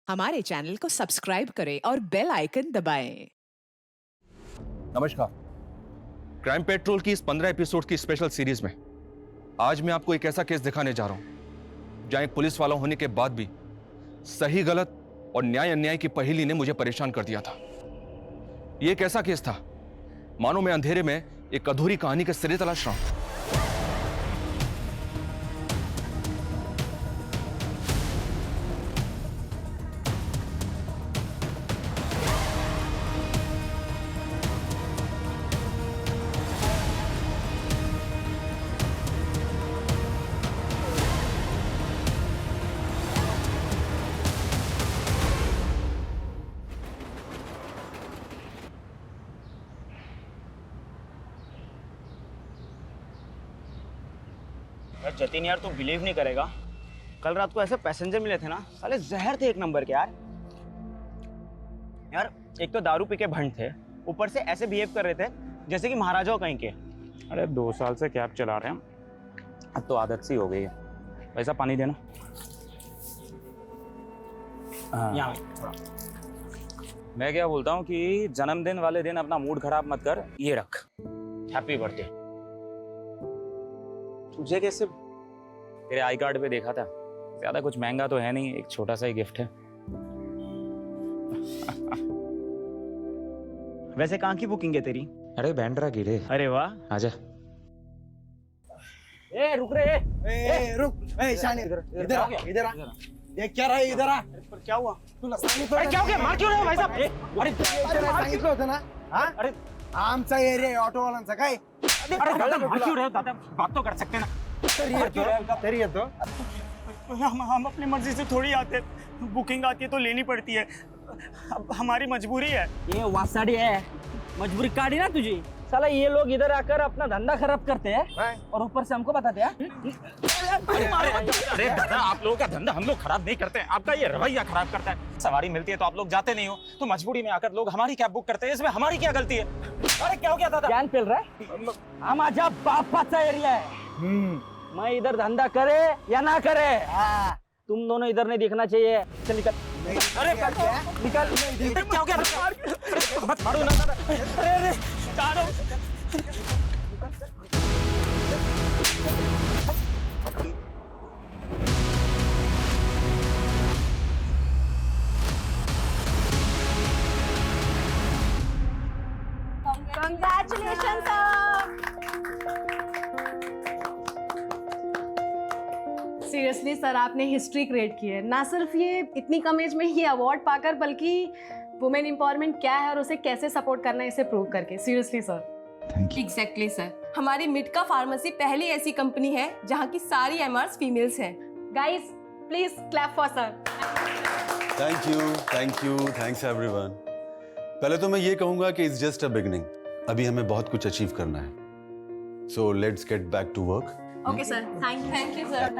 हमारे चैनल को सब्सक्राइब करें और बेल आइकन दबाएं। नमस्कार। क्राइम पेट्रोल की इस 15 एपिसोड की स्पेशल सीरीज में आज मैं आपको एक ऐसा केस दिखाने जा रहा हूं जहां एक पुलिस वाला होने के बाद भी सही गलत और न्याय अन्याय की पहेली ने मुझे परेशान कर दिया था। यह एक ऐसा केस था मानो मैं अंधेरे में एक अधूरी कहानी के सिरे तलाश रहा हूं। यार जतिन यार तू बिलीव नहीं करेगा, कल रात को ऐसे पैसेंजर मिले थे ना, साले जहर थे एक नंबर के यार। यार एक तो दारू पी के भंड थे, ऊपर से ऐसे बिहेव कर रहे थे जैसे कि महाराजा कहीं के। अरे 2 साल से कैब चला रहे हैं, अब तो आदत सी हो गई है। वैसा पानी देना। यहाँ थोड़ा। मैं क्या बोलता हूँ कि जन्मदिन वाले दिन अपना मूड खराब मत कर, ये रख। Happy birthday. तुझे कैसे? तेरे आई कार्ड पे देखा था, ज्यादा कुछ महंगा तो है नहीं, एक छोटा सा ही गिफ्ट है। वैसे कहाँ की बुकिंग है तेरी? अरे बैंड्रा कीड़े। अरे वाह। आजा। ए रुक रे। ए रुक। ए शानी इधर आ, इधर आ। देख क्या रहा है, इधर आ। पर क्या हुआ? तुला सांगितलं अरे क्या हो गया? मार क्यों रहे हो भाई साहब? अरे सांगितलं होतं ना? हा? अरे आमचा एरिया ऑटोवाल्यांचा काय? अरे दादा मार क्यों रहे हो? दादा बात तो कर सकते हैं ना। तरी येतो। हम अपनी मर्जी से थोड़ी आते हैं, बुकिंग आती है तो लेनी पड़ती है, अब हमारी मजबूरी है। ये वासाड़ी है, मजबूरी काटी ना तुझी। साला ये लोग इधर आकर अपना धंधा खराब करते हैं और ऊपर से हमको बताते हैं। अरे दादा, आप लोगों का धंधा हम लोग खराब नहीं करते हैं, आपका ये रवैया खराब करता है। सवारी मिलती है तो आप लोग जाते नहीं हो, तो मजबूरी में आकर लोग हमारी कैब बुक करते हैं, इसमें हमारी क्या गलती है? अरे क्या हो गया दादा? ज्ञान पेल रहा है? हमारा बापाचा एरिया है, मैं इधर धंधा करे या ना करे, तुम दोनों इधर नहीं दिखना चाहिए। चल निकल। अरे निकल। क्या हो गया? मत मारो ना दादा। अरे जा रहा हूं। Congratulations sir. सीरियसली सर, आपने हिस्ट्री क्रिएट की है। ना सिर्फ ये इतनी कम एज में ये अवार्ड पाकर, बल्कि वुमेन एम्पावरमेंट क्या है और उसे कैसे सपोर्ट करना है इसे प्रूव करके। Seriously sir. एग्जैक्टली सर, हमारी मिटका फार्मेसी पहली ऐसी कंपनी है जहाँ की सारी एमआरस फीमेल्स हैं। Guys please clap for sir. Thank you, thanks everyone. पहले तो मैं ये कहूंगा कि इट्स जस्ट अ बिगिनिंग, अभी हमें बहुत कुछ अचीव करना है। So let's get back to work. Okay sir, thank you sir.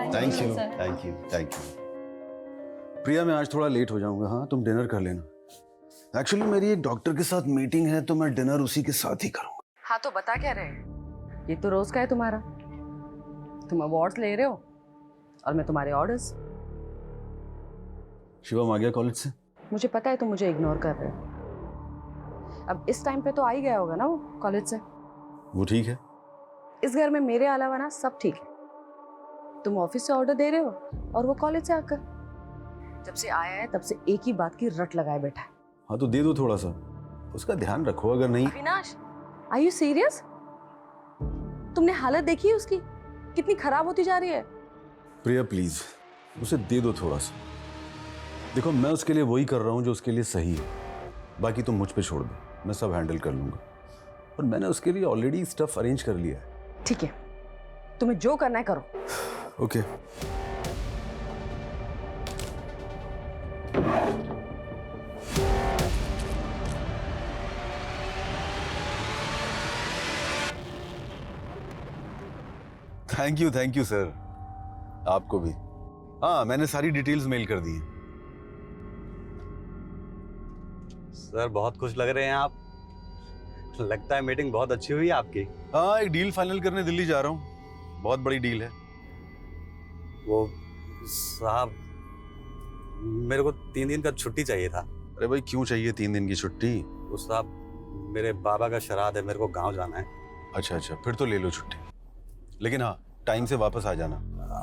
Thank you. Priya, मैं आज थोड़ा लेट हो जाऊंगा, हाँ तुम डिनर कर लेना। एक्चुअली मेरी एक डॉक्टर के साथ मीटिंग है तो मैं डिनर उसी के साथ ही करूंगा। हाँ तो बता क्या रहे? ये तो रोज का है तुम्हारा, तुम अवार्ड्स ले रहे हो और मैं तुम्हारे ऑर्डर्स। शिवम आ गया कॉलेज से? मुझे पता है तुम मुझे इग्नोर कर रहे हो। अब इस टाइम पे तो आ ही गया होगा ना वो कॉलेज से। वो ठीक है। इस घर में मेरे अलावा ना सब ठीक है। तुम ऑफिस से ऑर्डर दे रहे हो और वो कॉलेज से आकर। जब से आया है तब से एक ही बात की रट लगाए बैठा है। हाँ तो दे दो थोड़ा सा, उसका ध्यान रखो। अगर नहीं। Avinash, are you serious? तुमने हालत देखी है उसकी, कितनी खराब होती जा रही है। प्रिया प्लीज उसे दे दो थोड़ा सा। देखो मैं उसके लिए वही कर रहा हूँ जो उसके लिए सही है, बाकी तुम मुझ पे छोड़ दो, मैं सब हैंडल कर लूंगा। और मैंने उसके लिए ऑलरेडी स्टफ अरेंज कर लिया है। ठीक है, तुम्हें जो करना है करो। ओके। Thank you sir. आपको भी। हाँ मैंने सारी डिटेल्स मेल कर दी हैं। सर बहुत खुश लग रहे हैं आप, लगता है मीटिंग बहुत अच्छी हुई आपकी। हाँ एक डील फाइनल करने दिल्ली जा रहा हूँ, बहुत बड़ी डील है। वो साहब मेरे को 3 दिन का छुट्टी चाहिए था। अरे भाई क्यों चाहिए 3 दिन की छुट्टी? उस साहब मेरे बाबा का श्राद्ध है, मेरे को गांव जाना है। अच्छा, फिर तो ले लो छुट्टी, लेकिन हाँ टाइम से वापस आ जाना।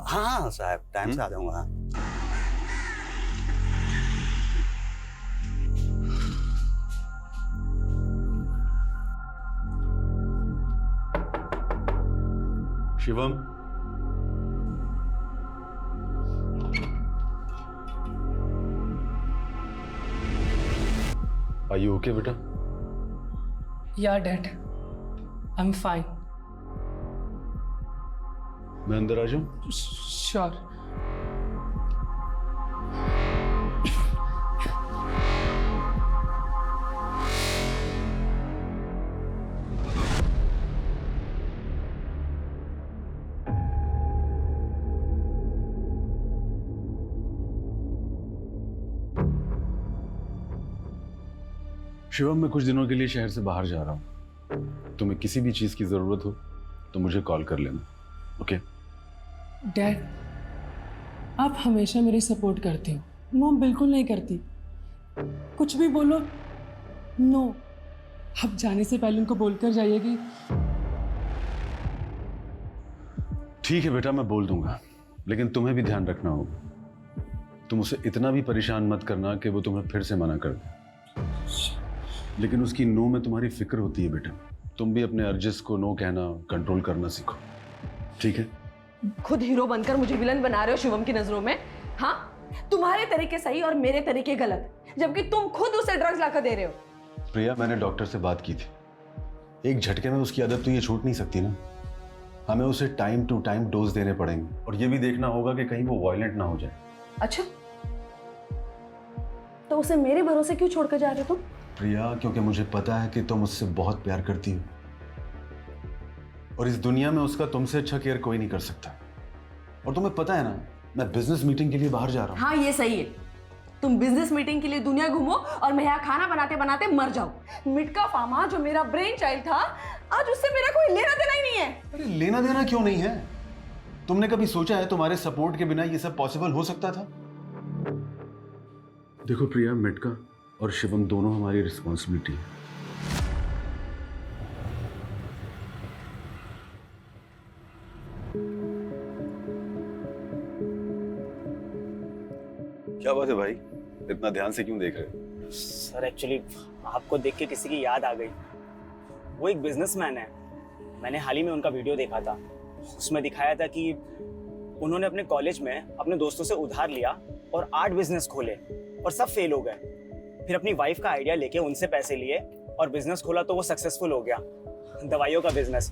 हाँ साहब, टाइम से आ जाऊंगा। शिवम, आर यू ओके बेटा? Yeah, Dad. I'm fine. मैं अंदर आ जाऊं? Sure. शिवम, मैं कुछ दिनों के लिए शहर से बाहर जा रहा हूँ। तुम्हें किसी भी चीज की जरूरत हो तो मुझे कॉल कर लेना, ओके? डैड, आप हमेशा मेरी सपोर्ट करते हो, मॉम बिल्कुल नहीं करती। कुछ भी बोलो, नो। आप जाने से पहले उनको बोलकर जाइए कि ठीक है बेटा, मैं बोल दूंगा, लेकिन तुम्हें भी ध्यान रखना होगा। तुम उसे इतना भी परेशान मत करना कि वो तुम्हें फिर से मना कर दे। लेकिन उसकी नो में तुम्हारी फिक्र होती है बेटा। तुम भी अपने अर्जिस को नो कहना, कंट्रोल करना सीखो, ठीक है? खुद हीरो बनकर मुझे विलन बना रहे हो शिवम की नजरों में। हाँ, तुम्हारे तरीके सही और मेरे तरीके गलत, जबकि तुम खुद उसे ड्रग्स लाकर दे रहे हो। प्रिया, मैंने डॉक्टर से बात की थी। एक झटके में उसकी आदत तो ये छूट नहीं सकती ना। हमें उसे टाइम टू टाइम डोज देने पड़ेंगे, और ये भी देखना होगा कि कहीं वो वायलेंट ना हो जाए। अच्छा, तो उसे मेरे भरोसे क्यों छोड़कर जा रहे हो तुम? प्रिया, क्योंकि मुझे पता है कि तुम उससे बहुत प्यार करती हो, और इस दुनिया में उसका तुमसे अच्छा केयर कोई नहीं कर सकता। और तुम्हें पता है ना, मैं बिजनेस मीटिंग के लिए बाहर जा रहा हूँ। हाँ, ये सही है। तुम बिजनेस मीटिंग के लिए दुनिया घूमो और मैं यहाँ खाना बनाते बनाते मर जाऊं। मिटका फार्मा जो मेरा ब्रेन चाइल्ड था, आज उससे मेरा कोई लेना देना ही नहीं है। अरे लेना देना क्यों नहीं है? तुमने कभी सोचा है तुम्हारे सपोर्ट के बिना ये सब पॉसिबल हो सकता था? देखो प्रिया, मिटका और शिवम दोनों हमारी रिस्पॉन्सिबिलिटी है। क्या बात है भाई, इतना ध्यान से क्यों देख रहे हो? सर एक्चुअली आपको देख के किसी की याद आ गई। वो एक बिजनेसमैन है, मैंने हाल ही में उनका वीडियो देखा था। उसमें दिखाया था कि उन्होंने अपने कॉलेज में अपने दोस्तों से उधार लिया और 8 बिजनेस खोले और सब फेल हो गए। फिर अपनी वाइफ का आइडिया लेके उनसे पैसे लिए और बिजनेस खोला तो वो सक्सेसफुल हो गया, दवाइयों का बिजनेस।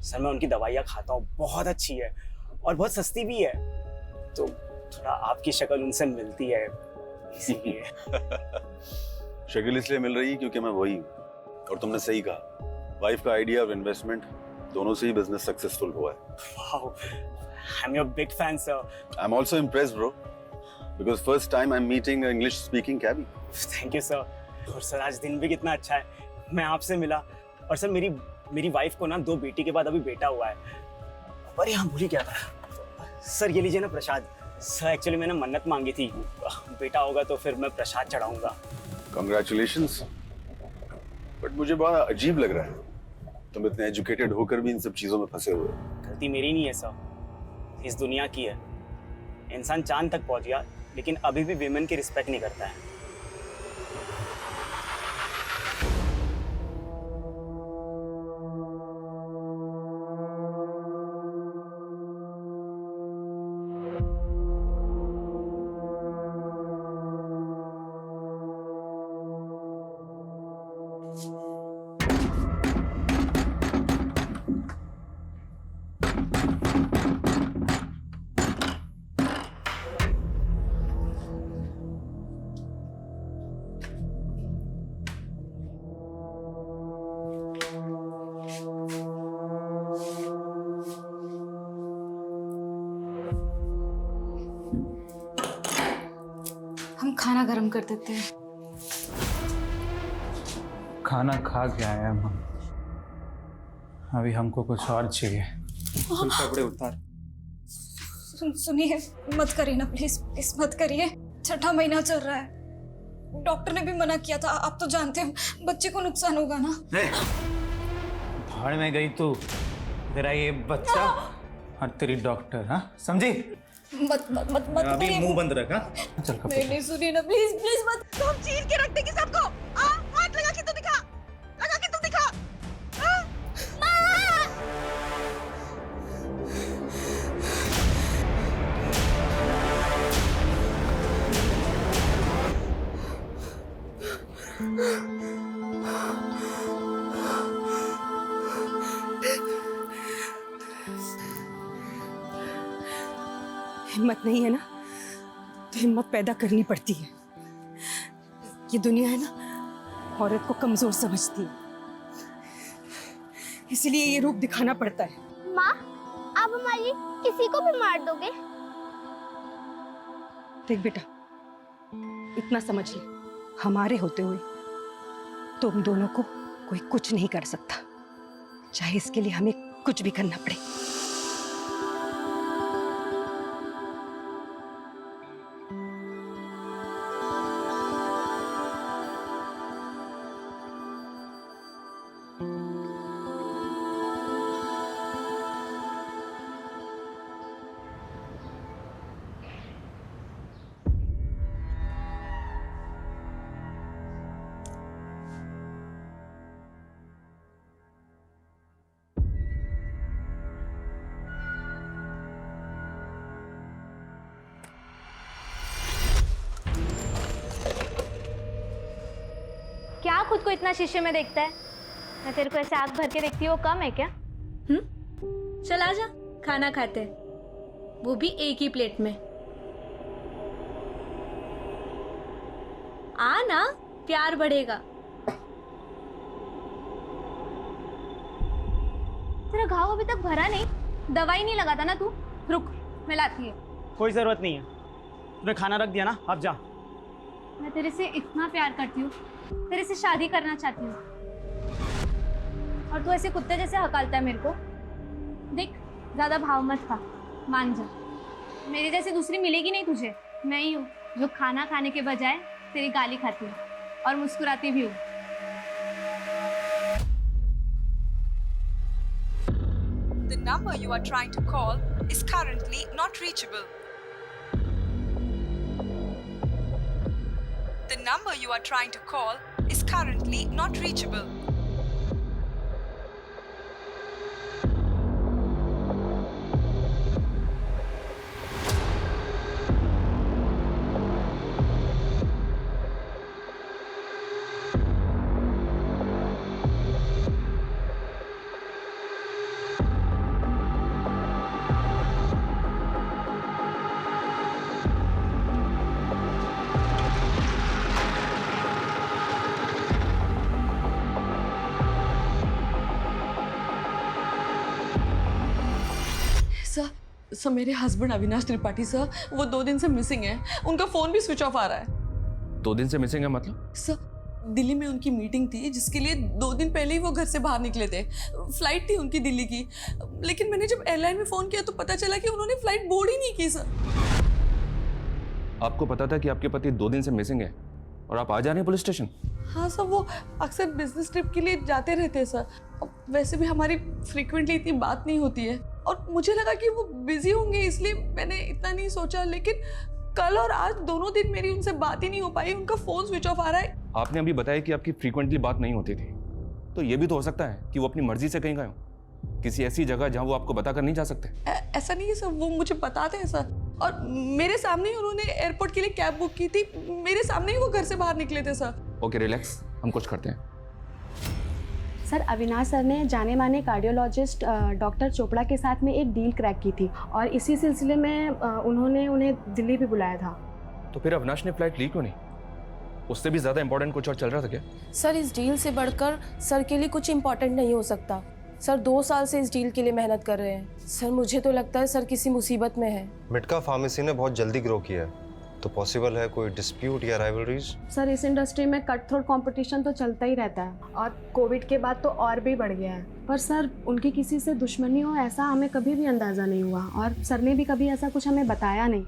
सर मैं उनकी दवाइयाँ खाता हूँ, बहुत अच्छी है और बहुत सस्ती भी है, तो थोड़ा आपकी शक्ल उनसे मिलती है इसीलिए। शक्ल इसलिए मिल रही है क्योंकि मैं वही हूँ। और तुमने सही कहा, वाइफ का आइडिया और इन्वेस्टमेंट दोनों से ही बिजनेस सक्सेसफुल हुआ है। Wow, I am your big fan sir. I am also impressed bro, because first time I am meeting a English speaking कैबी। Thank you sir. और सर आज दिन भी कितना अच्छा है, मैं आपसे मिला। और सर मेरी वाइफ को ना 2 बेटी के बाद अभी बेटा हुआ है। अरे हाँ, भूल ही गया था सर, ये लीजिए ना प्रसाद। सर एक्चुअली मैंने मन्नत मांगी थी, बेटा होगा तो फिर मैं प्रसाद चढ़ाऊंगा। कांग्रेचुलेशंस। बट मुझे बड़ा अजीब लग रहा है, तुम इतने एजुकेटेड होकर भी इन सब चीजों में फंसे हुए। गलती मेरी नहीं है सर, इस दुनिया की है। इंसान चांद तक पहुंच गया लेकिन अभी भी विमेन की रिस्पेक्ट नहीं करता है। हम खाना गर्म कर देते हैं। खाना खा के आए हम, अभी हमको कुछ और चाहिए। कपड़े उतार। सुनिए, मत करिए ना प्लीज, प्लीज मत करिए। 6ठा महीना चल रहा है। डॉक्टर ने भी मना किया था, आप तो जानते हो बच्चे को नुकसान होगा ना। भाड़ में गई तू, तेरा ये बच्चा और तेरी डॉक्टर, हाँ समझी? मत मत मत मत अभी करिए। मुंह बंद रखा। चल कपड़े नहीं सुनिए ना, प्लीज प्लीज मत। तुम चीर के रख देगी सबको। हाथ लगा के तो दिखा, लगा के तो दिखा। हिम्मत नहीं है ना तो हिम्मत पैदा करनी पड़ती है। ये दुनिया है ना, औरत को कमजोर समझती है, इसलिए ये रूप दिखाना पड़ता है। माँ, आप हमारी किसी को भी मार दोगे? देख बेटा, इतना समझ ले, हमारे होते हुए तुम दोनों को कोई कुछ नहीं कर सकता, चाहे इसके लिए हमें कुछ भी करना पड़े। क्या खुद को इतना शीशे में देखता है? मैं तेरे को ऐसे आंख भर के देखती हूँ, वो कम है क्या? चल आजा, खाना खाते, वो भी एक ही प्लेट में। आ ना, प्यार बढ़ेगा। तेरा घाव अभी तक भरा नहीं, दवाई नहीं लगाता ना तू? रुक, मैं लाती है। कोई जरूरत नहीं है, तूने खाना रख दिया ना, अब जा। मैं तेरे से इतना प्यार करती हूँ, तेरे से शादी करना चाहती हूँ, और तू ऐसे कुत्ते जैसे हकालता है मेरे को। देख, ज्यादा भाव मत खा, मान जा। मेरी जैसी दूसरी मिलेगी नहीं तुझे। मैं ही हूँ जो खाना खाने के बजाय तेरी गाली खाती हूँ और मुस्कुराती भी हूँ। The number you are trying to call is currently not reachable. The number you are trying to call is currently not reachable. Sir मेरे हस्बैंड अविनाश त्रिपाठी सर, वो 2 दिन से मिसिंग है। उनका फोन भी स्विच ऑफ आ रहा है। 2 दिन से मिसिंग है मतलब? सर दिल्ली में उनकी मीटिंग थी, जिसके लिए 2 दिन पहले ही वो घर से बाहर निकले थे। फ्लाइट थी उनकी दिल्ली की, लेकिन मैंने जब एयरलाइन में फोन किया तो पता चला कि उन्होंने फ्लाइट बोर्ड ही नहीं की। सर आपको पता था कि आपके पति 2 दिन से मिसिंग है और आप आ जा रहे हैं पुलिस स्टेशन? हाँ सर, वो अक्सर बिजनेस ट्रिप के लिए जाते रहते हैं सर। वैसे भी हमारी फ्रीक्वेंटली इतनी बात नहीं होती है, और मुझे लगा कि वो बिजी होंगे, इसलिए मैंने इतना नहीं सोचा। लेकिन कल और आज दोनों दिन मेरी उनसे बात ही नहीं हो पाई, उनका फोन स्विच ऑफ आ रहा है। आपने अभी बताया कि आपकी फ्रीक्वेंटली बात नहीं होती थी, तो ये भी तो हो सकता है कि वो अपनी मर्जी से कहीं गए हो, किसी ऐसी जगह जहां वो आपको बताकर नहीं जा सकते। ऐसा नहीं है सर, वो मुझे बताते हैं सर, और मेरे सामने ही उन्होंने एयरपोर्ट के लिए कैब बुक की थी, मेरे सामने ही वो घर से बाहर निकले थे सर। ओके रिलैक्स, हम कुछ करते हैं। सर, अविनाश सर ने जाने माने कार्डियोलॉजिस्ट डॉक्टर चोपड़ा के साथ में एक डील क्रैक की थी, और इसी सिलसिले में उन्होंने उन्हें दिल्ली भी बुलाया था। तो फिर अविनाश ने फ्लाइट ली क्यों नहीं? उससे भी ज्यादा इंपॉर्टेंट कुछ और चल रहा था क्या? सर इस डील से बढ़कर सर के लिए कुछ इम्पोर्टेंट नहीं हो सकता। सर 2 साल से इस डील के लिए मेहनत कर रहे हैं। सर मुझे तो लगता है सर किसी मुसीबत में है। मिटका फार्मेसी ने बहुत जल्दी ग्रो किया है, तो पॉसिबल है कोई डिस्प्यूट या राइवलरीज? सर इस इंडस्ट्री में कट थ्रोट कंपटीशन तो चलता ही रहता है, और कोविड के बाद तो और भी बढ़ गया है। पर सर उनकी किसी से दुश्मनी हो ऐसा हमें कभी भी अंदाजा नहीं हुआ, और सर ने भी कभी ऐसा कुछ हमें बताया नहीं।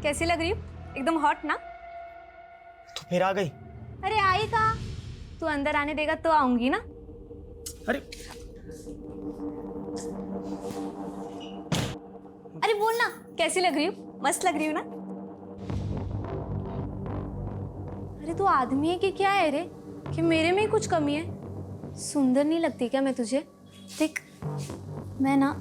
कैसी लग रही हूँ? एकदम हॉट ना? तो फिर आ गई? अरे आई कहाँ? तू अंदर आने देगा तो आऊंगी ना। अरे बोल ना, कैसी लग रही हूँ? मस्त लग रही हूँ ना? अरे तू आदमी है कि क्या है रे, कि मेरे में ही कुछ कमी है? सुंदर नहीं लगती क्या मैं तुझे? देख, मैं ना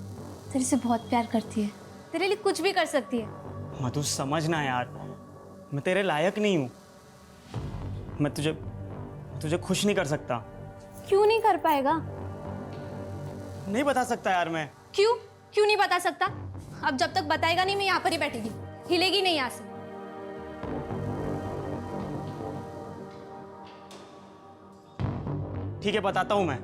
तेरे से बहुत प्यार करती है, तेरे लिए कुछ भी कर सकती है। मधु समझना यार, मैं तेरे लायक नहीं हूँ। मैं तुझे खुश नहीं कर सकता। क्यों नहीं कर पाएगा? नहीं बता सकता यार मैं। क्यों नहीं बता सकता? अब जब तक बताएगा नहीं, मैं यहाँ पर ही बैठेगी, हिलेगी नहीं यहाँ से। ठीक है, बताता हूँ मैं।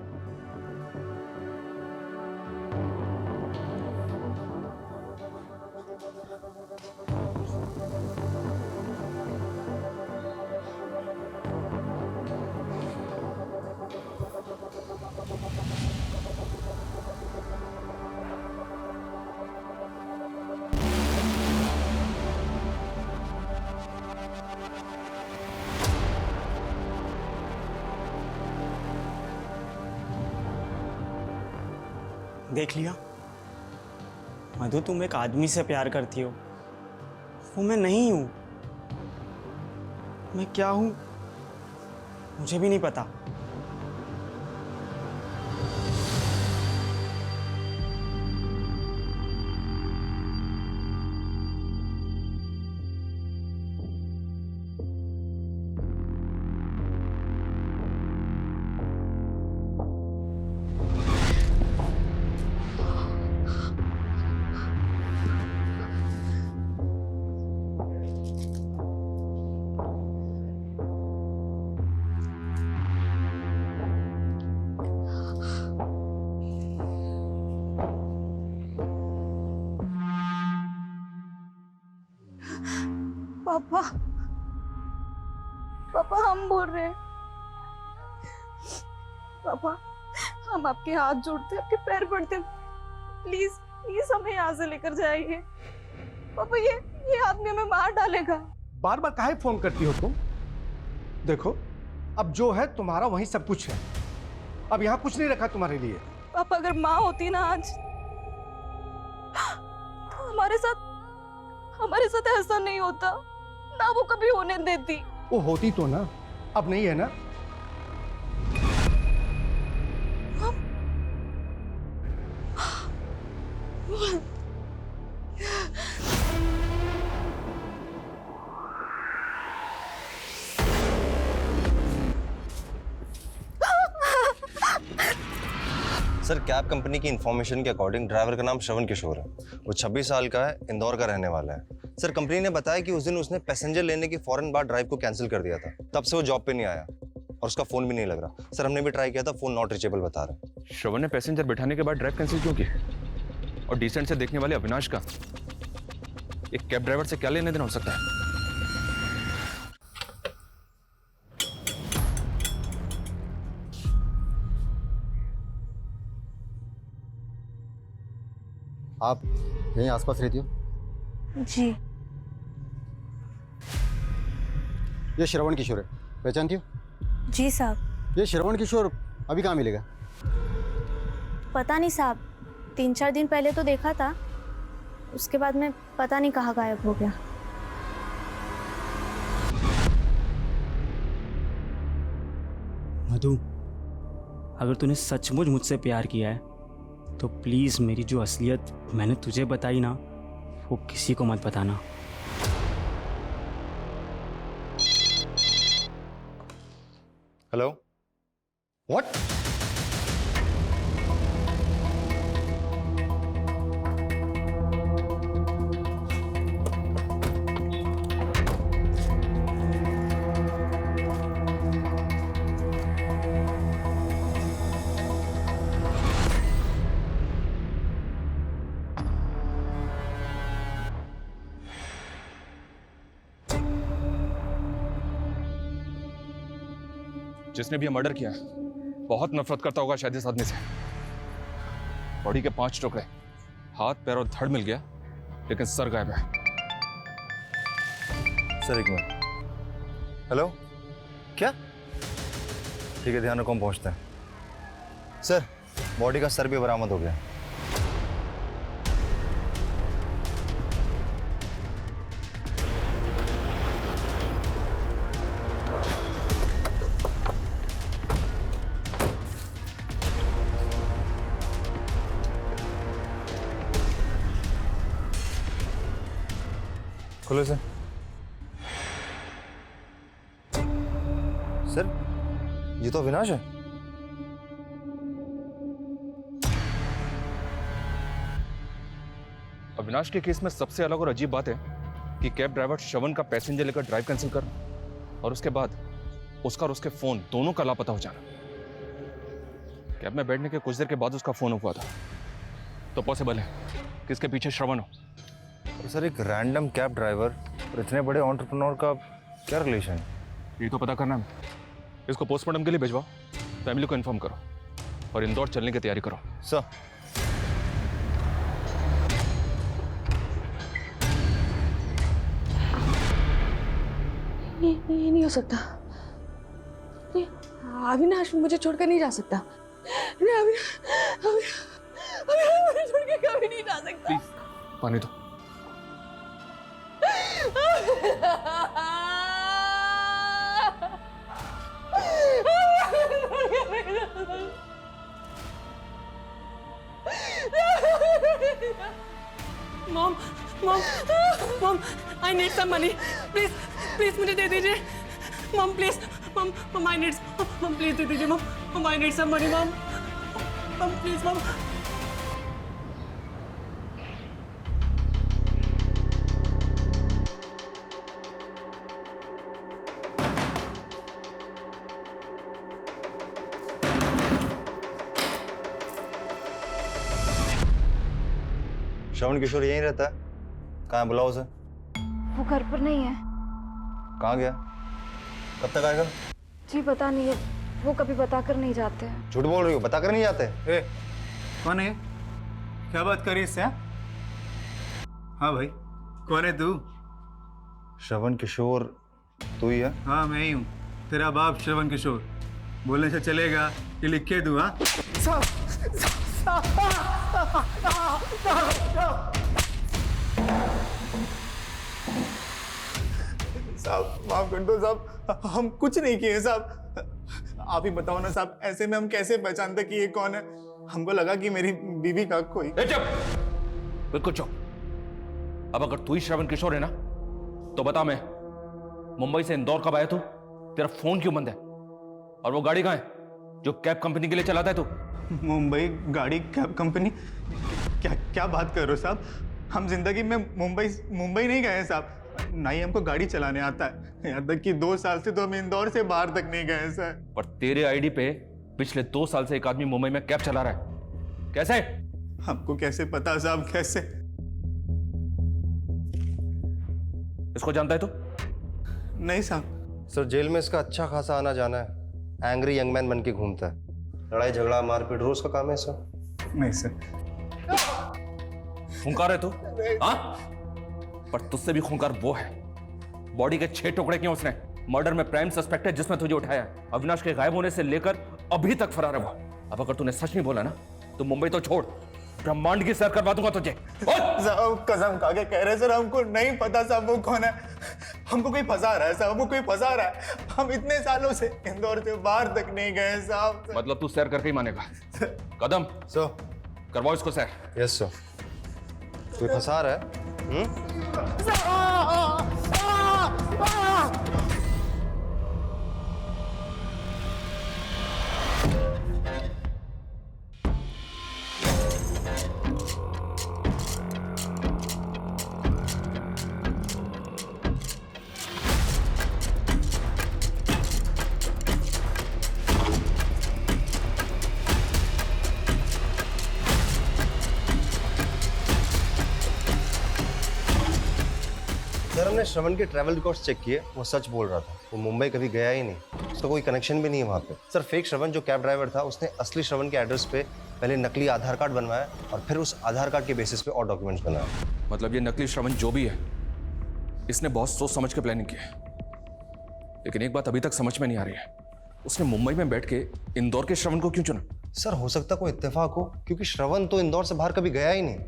देख लिया मधु, तुम एक आदमी से प्यार करती हो, वो मैं नहीं हूं। मैं क्या हूं मुझे भी नहीं पता। पापा, पापा हम बोल रहे हैं। पापा, हम आपके हाथ जोड़ते, आपके पैर पड़ते, प्लीज प्लीज हमें यहाँ से लेकर जाइए। पापा ये आदमी हमें मार डालेगा। बार बार काहे फोन करती हो तुम? देखो, अब जो है तुम्हारा वही सब कुछ है। अब यहाँ कुछ नहीं रखा तुम्हारे लिए। पापा अगर माँ होती ना आज, तो हमारे साथ ऐसा नहीं होता ना, वो कभी होने देती। वो होती तो ना, अब नहीं है ना। सर, कैब कंपनी की इंफॉर्मेशन के अकॉर्डिंग ड्राइवर का नाम श्रवण किशोर है। वो 26 साल का है, इंदौर का रहने वाला है। सर, कंपनी ने बताया कि उस दिन उसने पैसेंजर लेने की फौरन बाद ड्राइव को कैंसिल कर दिया था। तब से वो जॉब पे नहीं आया और उसका फोन भी नहीं लग रहा। सर, हमने भी ट्राई किया था, फोन नॉट रीचेबल बता रहा है। श्रवण ने पैसेंजर बिठाने के बाद ड्राइव कैंसिल क्यों की? और डिसेंट से देखने वाले अविनाश का एक कैब ड्राइवर से क्या लेने देना हो सकता है? आप यहीं आसपास रहती हो? जी। ये श्रवण किशोर है, पहचानती हो? जी साहब। ये श्रवण किशोर अभी कहाँ मिलेगा? पता नहीं साहब, 3-4 दिन पहले तो देखा था, उसके बाद में पता नहीं कहाँ गायब हो गया। मधु, अगर तूने सचमुच मुझसे प्यार किया है तो प्लीज मेरी जो असलियत मैंने तुझे बताई ना, वो किसी को मत बताना। Hello, what? जिसने भी मर्डर किया बहुत नफरत करता होगा शायद इस आदमी से। बॉडी के 5 टुकड़े, हाथ पैर और धड़ मिल गया, लेकिन सर गायब है। सर एक मिनट। हेलो, क्या? ठीक है, ध्यान रखो, हम पहुंचते हैं। सर, बॉडी का सर भी बरामद हो गया। खोलो सर। सर, ये तो अविनाश है। अविनाश के केस में सबसे अलग और अजीब बात है कि कैब ड्राइवर श्रवण का पैसेंजर लेकर ड्राइव कैंसिल करना और उसके बाद उसका और उसके फोन दोनों का लापता हो जाना। कैब में बैठने के कुछ देर के बाद उसका फोन हुआ था, तो पॉसिबल है कि इसके पीछे श्रवण हो। तो सर, एक रैंडम कैब ड्राइवर और इतने बड़े एंटरप्रेन्योर का क्या रिलेशन है? ये तो पता करना है। इसको पोस्टमार्टम के लिए भिजवाओ, फैमिली को इन्फॉर्म करो और इंदौर चलने की तैयारी करो। सर, ये नहीं हो सकता। अविनाश मुझे छोड़कर नहीं जा सकता। अविनाश मुझे छोड़ के कभी नहीं जा सकता। प्लीज पानी दो। Mom mom mom, I need some money, please please मुझे दे दीजिए mom, please mom, mom I need, mom please दे दीजिए mom, mom I need some money mom, mom please mom. Shravan Kishore यहीं रहता है? कहाँ है, बुलाओ उसे। वो घर पर नहीं है। कहाँ गया? कब तक आएगा? जी पता नहीं है, वो कभी बताकर नहीं जाते हैं। झूठ बोल रही हो, बताकर नहीं जाते? ए, कौन है? क्या बात कर रही है इससे? हाँ भाई, कौन है तू? श्रवण किशोर तू ही है? हाँ मैं ही हूँ, तेरा बाप श्रवण किशोर। बोलने से चलेगा कि लिख के दूँ? हाँ साहब माफ कर दो साहब, हम कुछ नहीं किए साहब। आप ही बताओ ना साहब, ऐसे में हम कैसे पहचानते कि ये कौन है? हमको लगा कि मेरी बीवी का कोई। बिल्कुल चुप। अब अगर तू ही श्रवण किशोर है ना, तो बता, मैं मुंबई से इंदौर कब आया तू? तेरा फोन क्यों बंद है? और वो गाड़ी कहाँ है जो कैब कंपनी के लिए चलाता है तू? मुंबई गाड़ी कैब कंपनी? क्या क्या बात कर रहे हो साहब? हम जिंदगी में मुंबई नहीं गए हैं साहब, ना ही हमको गाड़ी चलाने आता है। यहाँ तक कि 2 साल से तो हम इंदौर से बाहर तक नहीं गए सर। पर तेरे आईडी पे पिछले 2 साल से एक आदमी मुंबई में कैब चला रहा है। कैसे? हमको कैसे पता साहब, कैसे? इसको जानता है तू? नहीं साहब। सर, जेल में इसका अच्छा खासा आना जाना है। एंग्री यंग मैन बन के घूमता है। लड़ाई झगड़ा मारपीट रोज का काम है सर। नहीं सर। खूंखार है तू? हाँ? पर तुझसे भी खूंखार वो है। बॉडी के 6 टुकड़े किए उसने। मर्डर में प्राइम सस्पेक्ट है जिसमें तुझे उठाया है। अविनाश के गायब होने से लेकर अभी तक फरार है वो। अब अगर तूने सच नहीं बोला ना, तो मुंबई तो छोड़, ब्रह्मांड की सैर करवा दूंगा तुझे। साहब कसम खा के कह रहे सर, हमको नहीं पता साहब वो कौन है। हमको कोई फंसा रहा है साहब, हमको कोई फंसा रहा है। हम इतने सालों से इंदौर से बाहर तक नहीं गए साहब। मतलब तू सैर करके ही मानेगा? कदम सो करवाओ इसको सैर। Yes sir. कोई फंसा रहा है? सर, हमने श्रवण के ट्रैवल रिकॉर्ड्स चेक किए, वो सच बोल रहा था। वो मुंबई कभी गया ही नहीं, उसका कोई कनेक्शन भी नहीं है वहाँ पे। सर, फेक श्रवण जो कैब ड्राइवर था, उसने असली श्रवण के एड्रेस पे पहले नकली आधार कार्ड बनवाया और फिर उस आधार कार्ड के बेसिस पे और डॉक्यूमेंट्स बनाया। मतलब ये नकली श्रवण जो भी है, इसने बहुत सोच समझ के प्लानिंग की है, लेकिन एक बात अभी तक समझ में नहीं आ रही है, उसने मुंबई में बैठ के इंदौर के श्रवण को क्यों चुना? सर हो सकता कोई इत्तेफाक हो, क्योंकि श्रवण तो इंदौर से बाहर कभी गया ही नहीं।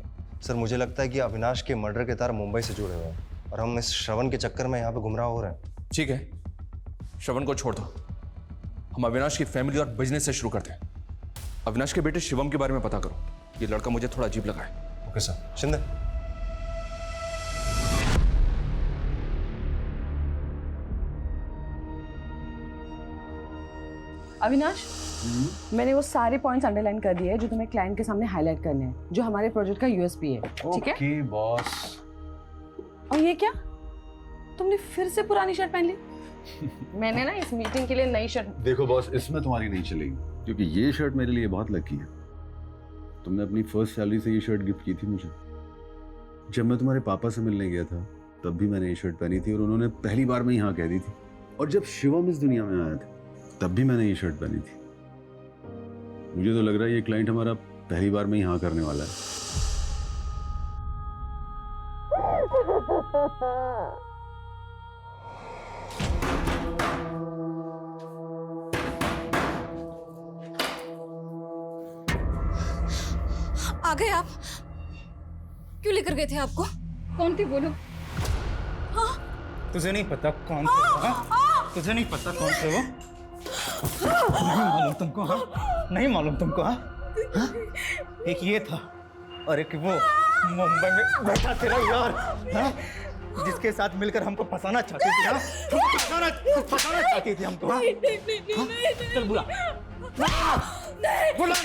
सर मुझे लगता है कि अविनाश के मर्डर के तार मुंबई से जुड़े हुए हैं और हम इस श्रवण के चक्कर में यहाँ पे गुमराह हो रहे हैं। ठीक है, श्रवण को छोड़ दो, हम अविनाश की फैमिली और बिजनेस से शुरू करते हैं। अविनाश के बेटे शिवम के बारे में पता करो, ये लड़का मुझे थोड़ा अजीब लगा है। Okay sir. शिंदे। अविनाश, मैंने वो सारे पॉइंट्स अंडरलाइन कर दिए हैं जो तुम्हें क्लाइंट के सामने हाईलाइट करने हैं, जो हमारे प्रोजेक्ट का यूएसपी है। ठीक है? Okay boss. और ये क्या, तुमने फिर से पुरानी शर्ट पहन ली? मैंने ना इस मीटिंग के लिए नई शर्ट। देखो बॉस, इसमें तुम्हारी नहीं चलेगी, क्योंकि ये शर्ट मेरे लिए बहुत लकी है। तुमने अपनी फर्स्ट सैलरी से ये शर्ट गिफ्ट की थी मुझे। जब मैं तुम्हारे पापा से मिलने गया था तब भी मैंने ये शर्ट पहनी थी और उन्होंने पहली बार में ही हाँ कह दी थी। और जब शिवम इस दुनिया में आया था तब भी मैंने ये शर्ट पहनी थी। मुझे तो लग रहा है ये क्लाइंट हमारा पहली बार में ही हाँ करने वाला है। आ गए आप? क्यों लेकर गए थे आपको? कौन थी बोलो? तुझे नहीं पता कौन थे वो? हाँ? तुझे नहीं पता कौन थे वो? नहीं मालूम तुमको? हाँ, नहीं मालूम तुमको? हाँ, एक ये था और एक वो मुंबई में बैठा तेरा यार, हाँ, जिसके साथ मिलकर हमको फंसाना चाहती थी। हाँ, फंसाना चाहती थी हमको। हाँ? चल बुला बुला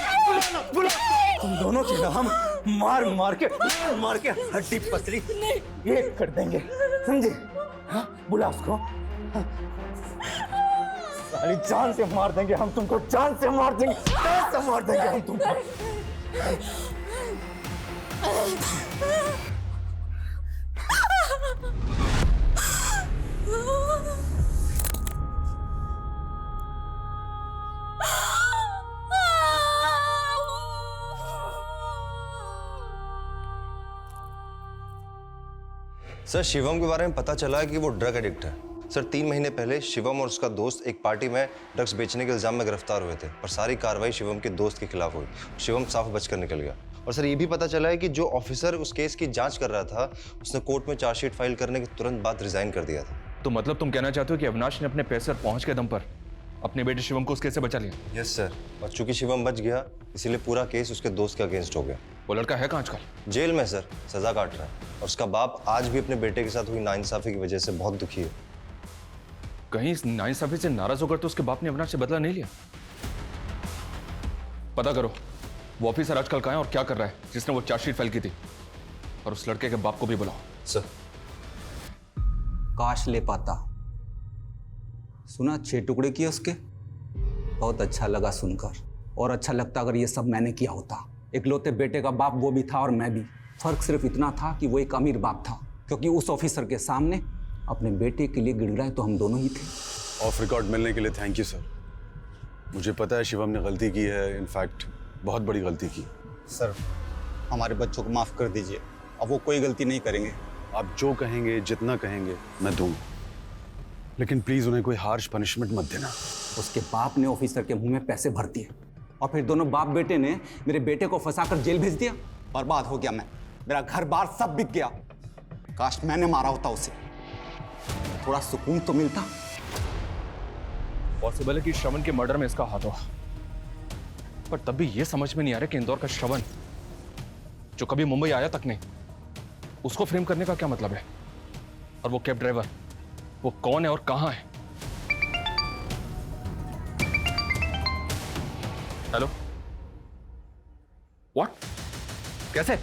तुम दोनों की ना हम मार मार के हड्डी पसली एक कर देंगे, समझे? हाँ, बुला उसको। हाँ, साली जान से मार देंगे हम तुमको, जान से मार देंगे, जान से मार देंगे हम तुमको। सर शिवम के बारे में पता चला है कि वो ड्रग एडिक्ट है। सर 3 महीने पहले शिवम और उसका दोस्त एक पार्टी में ड्रग्स बेचने के इल्जाम में गिरफ्तार हुए थे और सारी कार्रवाई शिवम के दोस्त के खिलाफ हुई। शिवम साफ बचकर निकल गया। और सर ये भी पता चला है कि जो ऑफिसर उस केस की जांच कर रहा था उसने कोर्ट में चार्जशीट फाइल करने के तुरंत बाद रिजाइन कर दिया था। तो मतलब तुम कहना चाहते हो कि अविनाश ने अपने पैसे और पहुंच के दम पर अपने बेटे शिवम को उस केस से बचा लिया? यस सर, और चूंकि शिवम बच गया इसीलिए पूरा केस उसके दोस्त के अगेंस्ट हो गया। वो लड़का है कहाँ आजकल? जेल में सर, सजा काट रहा है। और उसका बाप आज भी अपने बेटे के साथ हुई नाइंसाफी की वजह से बहुत दुखी है। कहीं इस नाइंसाफी से नाराज होकर तो उसके बाप ने अविनाश से बदला नहीं लिया? पता करो वो ऑफिसर आजकल कहाँ है और क्या कर रहा है जिसने वो चार्जशीट फाइल की थी, और उस लड़के के बाप को भी बुलाओ। सर। काश ले पाता। सुना 6 टुकड़े किए उसके, बहुत अच्छा लगा सुनकर। और अच्छा लगता अगर ये सब मैंने किया होता। इकलौते बेटे का बाप वो भी था और मैं भी। फर्क सिर्फ इतना था कि वो एक अमीर बाप था, क्योंकि उस ऑफिसर के सामने अपने बेटे के लिए गिड़गिड़ाए तो हम दोनों ही थे। ऑफ रिकॉर्ड मिलने के लिए थैंक यू सर। मुझे पता है शिवम ने गलती की है, इनफैक्ट बहुत बड़ी गलती की। सर हमारे बच्चों को माफ कर दीजिए, अब वो कोई गलती नहीं करेंगे। आप जो कहेंगे, जितना कहेंगे मैं दूंगा, लेकिन प्लीज उन्हें कोई हार्श पनिशमेंट मत देना। उसके बाप ने ऑफिसर के मुंह में पैसे भर दिए और फिर दोनों बाप बेटे ने मेरे बेटे को फंसाकर जेल भेज दिया। बर्बाद हो गया मैं, मेरा घर बार सब बिक गया। काश मैंने मारा होता उसे, थोड़ा सुकून तो मिलता। पॉसिबल है कि श्रवण के मर्डर में इसका हाथ हो, पर तब भी यह समझ में नहीं आ रहा कि इंदौर का श्रवण जो कभी मुंबई आया तक नहीं, उसको फ्रेम करने का क्या मतलब है? और वो कैब ड्राइवर, वो कौन है और कहां है? Hello, what? कैसे?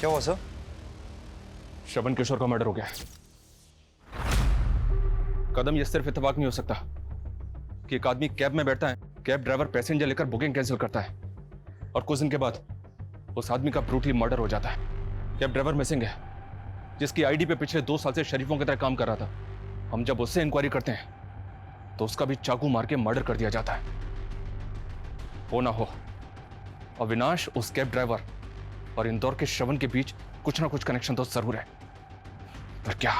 क्या हुआ सर? श्रवण किशोर का मर्डर हो गया। कदम, यह सिर्फ इत्तेफाक नहीं हो सकता कि एक आदमी कैब में बैठता है, कैब ड्राइवर पैसेंजर लेकर बुकिंग कैंसिल करता है और कुछ दिन के बाद उस आदमी का ब्रूटली मर्डर हो जाता है। कैब ड्राइवर मिसिंग है, जिसकी आईडी पे पिछले 2 साल से शरीफों की तरह काम कर रहा था। हम जब उससे इंक्वायरी करते हैं तो उसका भी चाकू मार के मर्डर कर दिया जाता है। हो ना हो, अविनाश उस कैब ड्राइवर और इंदौर के श्रवण के बीच कुछ ना कुछ कनेक्शन तो जरूर है, पर क्या?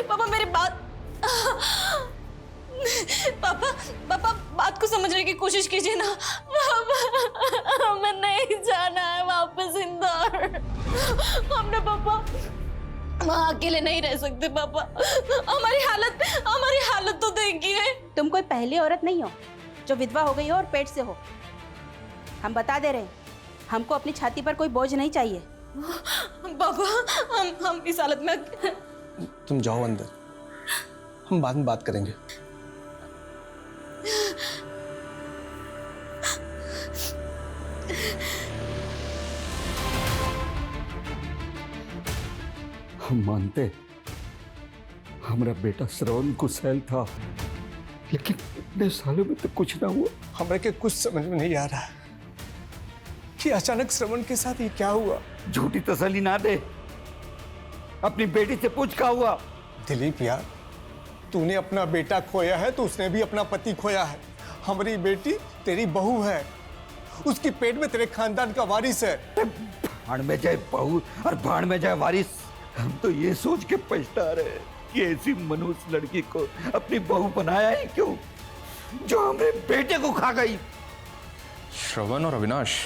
पापा मेरी बात पापा बात को समझने की कोशिश कीजिए ना। पापा हमें नहीं जाना है वापस इंदौर। हमने पापा वहाँ अकेले नहीं रह सकते। पापा हमारी हालत तो देखिए। तुम कोई पहली औरत नहीं हो जो विधवा हो गई हो और पेट से हो। हम बता दे रहे हैं, हमको अपनी छाती पर कोई बोझ नहीं चाहिए। पापा हम इस हालत में तुम जाओ अंदर, हम बाद में बात करेंगे। हम मानते हमारा बेटा श्रवण कुशल था, लेकिन इतने सालों में तो कुछ ना हुआ। हमें के कुछ समझ में नहीं आ रहा कि अचानक श्रवण के साथ ये क्या हुआ। झूठी तसल्ली ना दे, अपनी बेटी से पूछ क्या हुआ। दिलीप यार, तूने अपना बेटा खोया है तो उसने भी अपना पति खोया है। हमारी बेटी तेरी बहू है, उसकी पेट में तेरे खानदान का वारिस है। भाड़ में जाए बहू और भाड़ में जाए वारिस। हम तो ये सोच के पछता रहे कि ऐसी मनुष्य लड़की को अपनी बहू बनाया ही क्यों, जो हमारे बेटे को खा गई। श्रवण और अविनाश,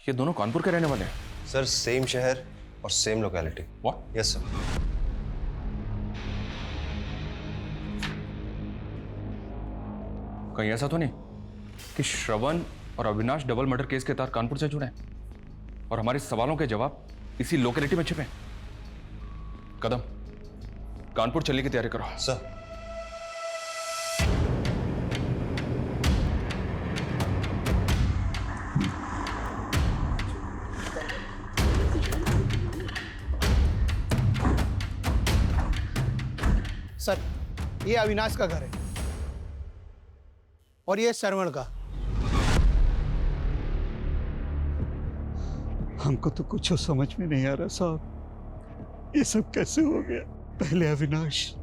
ये दोनों कानपुर के रहने वाले हैं? सर सेम शहर और same locality. What? Yes sir. कहीं ऐसा तो नहीं कि श्रवण और अविनाश डबल मर्डर केस के तहत कानपुर से जुड़े हैं और हमारे सवालों के जवाब इसी लोकेलिटी में छिपे? कदम, कानपुर चलने की तैयारी करो। सर। सर, ये अविनाश का घर है और ये श्रवण का। हमको तो कुछ समझ में नहीं आ रहा साहब, ये सब कैसे हो गया। पहले अविनाश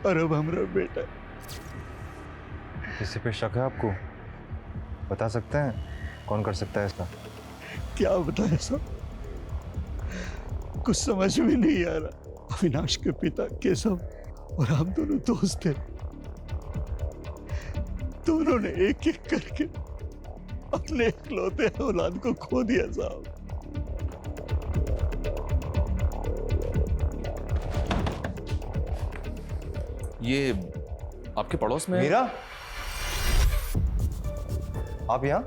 और अब हमारा बेटा। किसी पे शक है आपको? बता सकते हैं कौन कर सकता है इसका? क्या बताएं साहब, कुछ समझ में नहीं आ रहा। अविनाश के पिता केशव और हम दोनों दोस्त थे। दोनों ने एक एक करके अपने इकलौते औलाद को खो दिया साहब। ये आपके पड़ोस में? मीरा, आप यहाँ?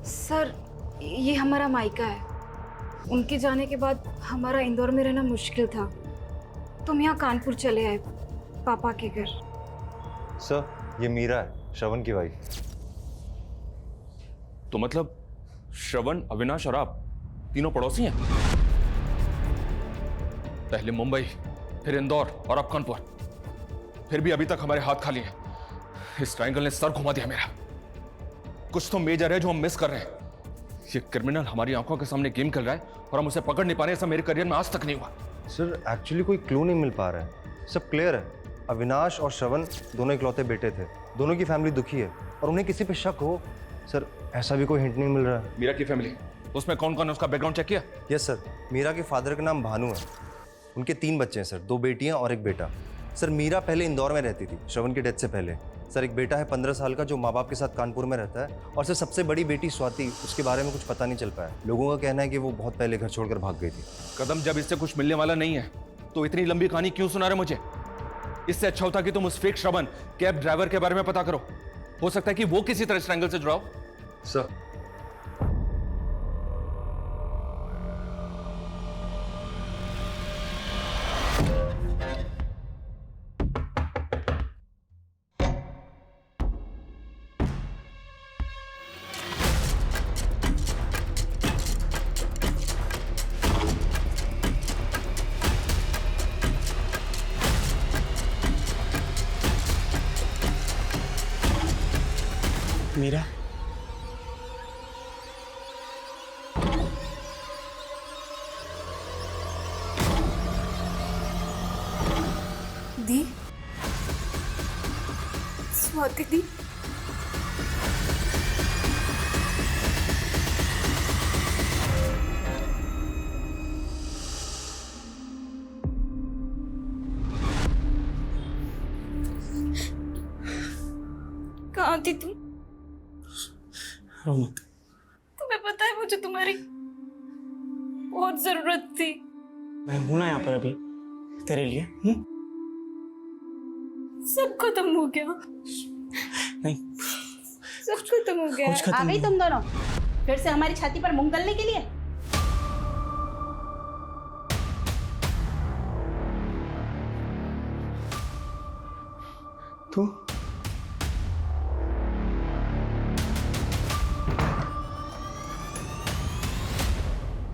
सर, ये हमारा मायका है। उनके जाने के बाद हमारा इंदौर में रहना मुश्किल था, तो हम यहाँ कानपुर चले आए पापा के घर। सर, ये मीरा है, श्रवण की वाइफ। तो मतलब श्रवण, अविनाश और आप तीनों पड़ोसी हैं? पहले मुंबई, फिर इंदौर और अब कानपुर। फिर भी अभी तक हमारे हाथ खाली हैं। इस ट्रायंगल ने सर घुमा दिया मेरा। कुछ तो मेजर है जो हम मिस कर रहे हैं। ये क्रिमिनल हमारी आंखों के सामने गेम खेल रहा है और हम उसे पकड़ नहीं पा रहे। ऐसा मेरे करियर में आज तक नहीं हुआ। सर एक्चुअली कोई क्लू नहीं मिल पा रहा है, सब क्लियर है। अविनाश और श्रवण दोनों इकलौते बेटे थे, दोनों की फैमिली दुखी है और उन्हें किसी पे शक हो सर, ऐसा भी कोई हिंट नहीं मिल रहा है। मीरा की फैमिली, उसमें कौन कौन है, उसका बैकग्राउंड चेक किया? यस सर, मीरा के फादर का नाम भानु है, उनके 3 बच्चे हैं सर, 2 बेटियां और 1 बेटा। सर मीरा पहले इंदौर में रहती थी श्रवण की डेथ से पहले। सर एक बेटा है 15 साल का जो माँ बाप के साथ कानपुर में रहता है, और सर सबसे बड़ी बेटी स्वाति, उसके बारे में कुछ पता नहीं चल पाया। लोगों का कहना है कि वो बहुत पहले घर छोड़कर भाग गई थी। कदम, जब इससे कुछ मिलने वाला नहीं है तो इतनी लंबी कहानी क्यों सुना रहे मुझे? इससे अच्छा होता कि तुम उस फेक श्रवण कैब ड्राइवर के बारे में पता करो। हो सकता है कि वो किसी तरह ट्रायंगल से जुड़ा हो। सर मीरा, दी, स्वाति दी, कहाँ थी तुम? रो मत। तुम्हें पता है मुझे तुम्हारी बहुत जरूरत थी। मैं हूं ना यहाँ पर अभी तेरे लिए। सब खत्म हो गया। नहीं, सब खत्म हो गया। कुछ खत्म आ गई नहीं। तुम दोनों फिर से हमारी छाती पर मूंग गलने के लिए। तू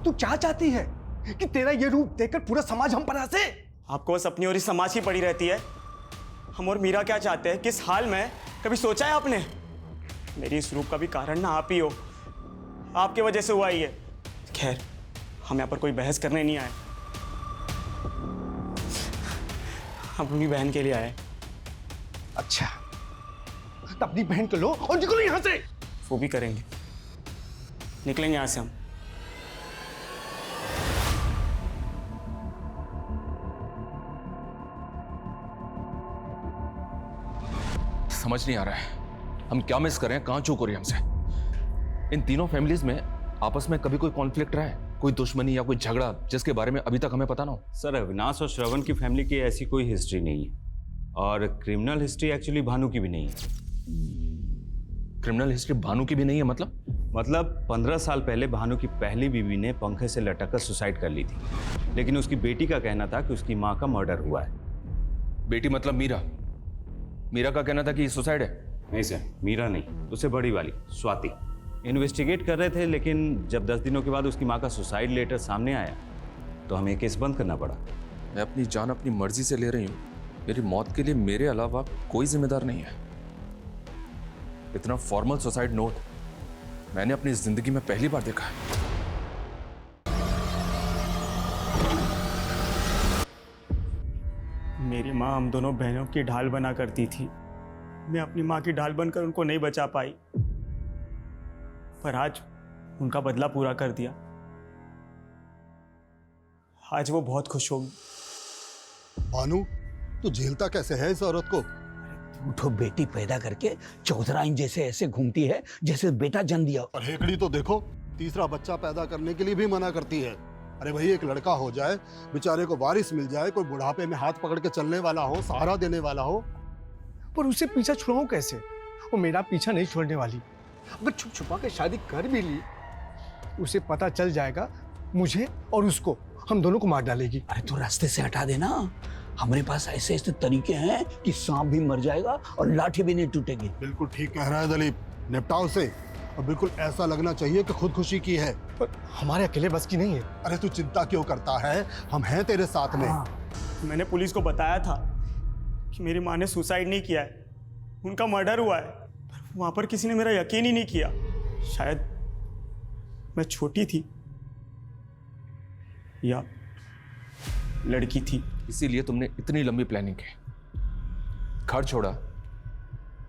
तू क्या चाहती है कि तेरा ये रूप देखकर पूरा समाज हम पर हंसे? आपको बस अपनी और इस समाज की पड़ी रहती है। हम और मीरा क्या चाहते हैं, किस हाल में, कभी सोचा है आपने? मेरी इस रूप का भी कारण ना आप ही हो, आपके वजह से हुआ ही है। खैर, हम यहाँ पर कोई बहस करने नहीं आए, हम अपनी बहन के लिए आए। अच्छा, तो अपनी बहन को लो और निकलो यहाँ से। वो भी करेंगे, निकलेंगे यहाँ से हम। समझ नहीं आ रहा है हम क्या मिस कर रहे हैं, कहां चूक हो रही है हमसे। इन तीनों फैमिलीज में आपस में कभी कोई कॉन्फ्लिक्ट रहा है, कोई दुश्मनी या कोई झगड़ा जिसके बारे में अभी तक हमें पता ना हो? सर, अविनाश और श्रवण की फैमिली की ऐसी कोई हिस्ट्री नहीं है, और क्रिमिनल हिस्ट्री एक्चुअली भानु की भी नहीं है। क्रिमिनल हिस्ट्री भानु की भी नहीं है मतलब 15 साल पहले भानु की पहली बीवी ने पंखे से लटककर सुसाइड कर ली थी, लेकिन उसकी बेटी का कहना था कि उसकी माँ का मर्डर हुआ है। बेटी मतलब मीरा? मीरा का कहना था कि सुसाइड है। नहीं सर, मीरा नहीं, उससे बड़ी वाली स्वाति। इन्वेस्टिगेट कर रहे थे, लेकिन जब 10 दिनों के बाद उसकी माँ का सुसाइड लेटर सामने आया तो हमें केस बंद करना पड़ा। मैं अपनी जान अपनी मर्जी से ले रही हूँ, मेरी मौत के लिए मेरे अलावा कोई जिम्मेदार नहीं है। इतना फॉर्मल सुसाइड नोट मैंने अपनी जिंदगी में पहली बार देखा है। मेरी माँ हम दोनों बहनों की ढाल बना करती थी। मैं अपनी माँ की ढाल बनकर उनको नहीं बचा पाई, पर आज उनका बदला पूरा कर दिया। आज वो बहुत खुश होगी। भानु, तू झेलता कैसे है इस औरत को? तो बेटी पैदा करके चौधराइन जैसे ऐसे घूमती है जैसे बेटा जन्म दिया। और हेकड़ी तो देखो, तीसरा बच्चा पैदा करने के लिए भी मना करती है। अरे भाई, एक लड़का हो जाए, बेचारे को वारिस मिल जाए, कोई बुढ़ापे में हाथ पकड़ के चलने वाला हो, सहारा देने वाला हो। पर उसे पीछा छुड़ाऊं कैसे? वो मेरा पीछा नहीं छोड़ने वाली। अगर छुप छुपा के शादी कर भी ली, उसे पता चल जाएगा, मुझे और उसको, हम दोनों को मार डालेगी। अरे तो रास्ते से हटा देना। हमारे पास ऐसे ऐसे तरीके हैं कि सांप भी मर जाएगा और लाठी भी नहीं टूटेगी। बिल्कुल ठीक कह रहा है दिलीप, निपटाओ से। और बिल्कुल ऐसा लगना चाहिए कि खुदकुशी की है। पर हमारे अकेले बस की नहीं है। अरे तू चिंता क्यों करता है, हम हैं तेरे साथ में। मैंने पुलिस को बताया था कि मेरी माँ ने सुसाइड नहीं किया है, उनका मर्डर हुआ है, पर वहाँ पर किसी ने मेरा यकीन ही नहीं किया। शायद मैं छोटी थी या लड़की थी। इसीलिए तुमने इतनी लंबी प्लानिंग की, घर छोड़ा,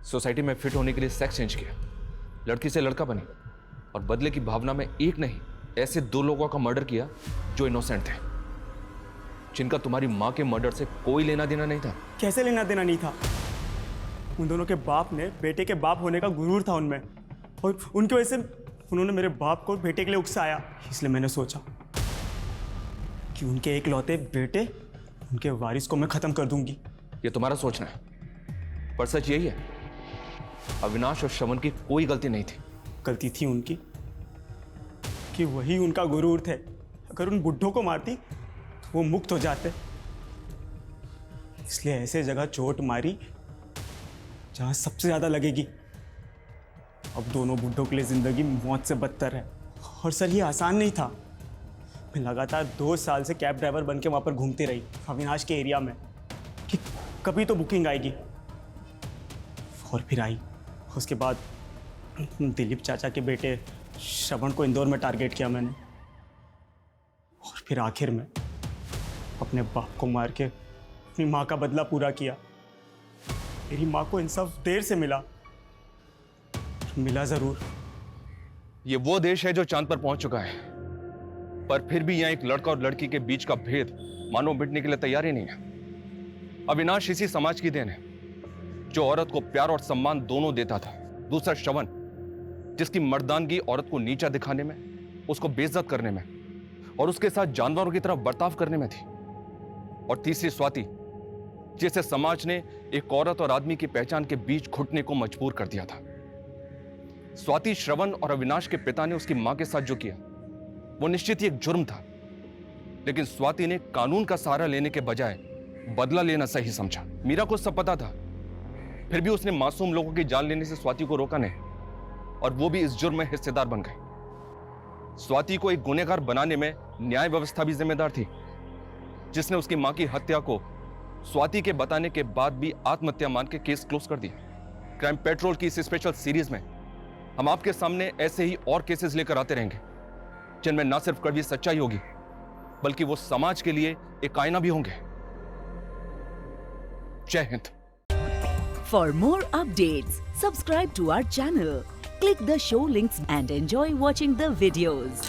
सोसाइटी में फिट होने के लिए सेक्स चेंज किया, लड़की से लड़का बनी, और बदले की भावना में एक नहीं ऐसे 2 लोगों का मर्डर किया जो इनोसेंट थे, जिनका तुम्हारी माँ के मर्डर से कोई लेना देना नहीं था। कैसे लेना देना नहीं था? उन दोनों के बाप ने बेटे के बाप होने का गुरूर था उनमें, और उनकी वजह से उन्होंने मेरे बाप को बेटे के लिए उकसाया। इसलिए मैंने सोचा कि उनके एकलौते बेटे, उनके वारिस को मैं खत्म कर दूंगी। ये तुम्हारा सोचना है, पर सच यही है, अविनाश और श्रवण की कोई गलती नहीं थी। गलती थी उनकी कि वही उनका गुरूर थे। अगर उन बुड्ढों को मारती तो वो मुक्त हो जाते, इसलिए ऐसे जगह चोट मारी जहां सबसे ज्यादा लगेगी। अब दोनों बुड्ढों के लिए जिंदगी मौत से बदतर है। और सर, ये आसान नहीं था। मैं लगातार 2 साल से कैब ड्राइवर बन के वहाँ पर घूमती रही अविनाश के एरिया में कि कभी तो बुकिंग आएगी, और फिर आई। उसके बाद दिलीप चाचा के बेटे श्रवण को इंदौर में टारगेट किया मैंने, और फिर आखिर में अपने बाप को मार के अपनी माँ का बदला पूरा किया। मेरी माँ को इंसाफ देर से मिला जरूर। ये वो देश है जो चांद पर पहुंच चुका है, पर फिर भी यहां एक लड़का और लड़की के बीच का भेद मानो मिटने के लिए तैयार ही नहीं है। अविनाश इसी समाज की देन है जो औरत को प्यार और सम्मान दोनों देता था। दूसरा श्रवण, जिसकी मर्दानगी औरत को नीचा दिखाने में, उसको बेइज्जत करने में और उसके साथ जानवरों की तरह बर्ताव करने में थी। और तीसरी स्वाति, जिसे समाज ने एक औरत और आदमी की पहचान के बीच घुटने को मजबूर कर दिया था। स्वाति, श्रवण और अविनाश के पिता ने उसकी मां के साथ जो किया वो निश्चित ही एक जुर्म था, लेकिन स्वाति ने कानून का सहारा लेने के बजाय बदला लेना सही समझा। मीरा को सब पता था, फिर भी उसने मासूम लोगों की जान लेने से स्वाति को रोका नहीं, और वो भी इस जुर्म में हिस्सेदार बन गई। स्वाति को एक गुनहगार बनाने में न्याय व्यवस्था भी जिम्मेदार थी, जिसने उसकी मां की हत्या को स्वाति के बताने के बाद भी आत्महत्या मान के केस क्लोज कर दिया। क्राइम पेट्रोल की इस स्पेशल सीरीज में हम आपके सामने ऐसे ही और केसेस लेकर आते रहेंगे, जिनमें ना सिर्फ कड़वी सच्चाई होगी, बल्कि वो समाज के लिए एक आईना भी होंगे। जय Hind. For more updates, subscribe to our channel, click the show links and enjoy watching the videos.